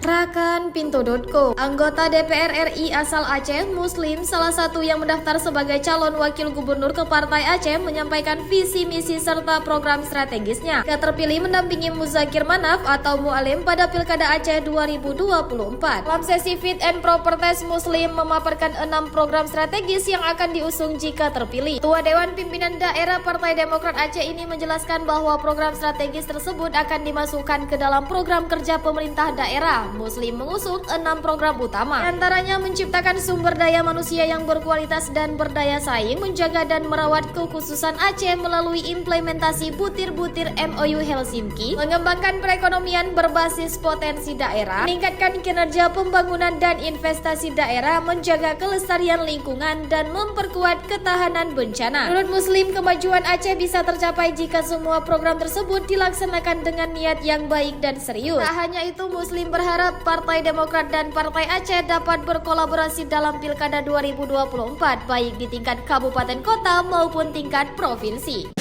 Rakan.pintu.co, anggota DPR RI asal Aceh, Muslim, salah satu yang mendaftar sebagai calon wakil gubernur ke Partai Aceh, menyampaikan visi misi serta program strategisnya. Ia terpilih mendampingi Muzakir Manaf atau Mualim pada Pilkada Aceh 2024. Dalam sesi fit and proper test, Muslim memaparkan 6 program strategis yang akan diusung jika terpilih. Ketua Dewan Pimpinan Daerah Partai Demokrat Aceh ini menjelaskan bahwa program strategis tersebut akan dimasukkan ke dalam program kerja pemerintah daerah. Muslim mengusung 6 program utama, antaranya menciptakan sumber daya manusia yang berkualitas dan berdaya saing, menjaga dan merawat kekhususan Aceh melalui implementasi butir-butir MOU Helsinki, mengembangkan perekonomian berbasis potensi daerah, meningkatkan kinerja pembangunan dan investasi daerah, menjaga kelestarian lingkungan, dan memperkuat ketahanan bencana. Menurut Muslim, kemajuan Aceh bisa tercapai jika semua program tersebut dilaksanakan dengan niat yang baik dan serius. Tak hanya itu, Muslim berharap Partai Demokrat dan Partai Aceh dapat berkolaborasi dalam Pilkada 2024, baik di tingkat kabupaten kota maupun tingkat provinsi.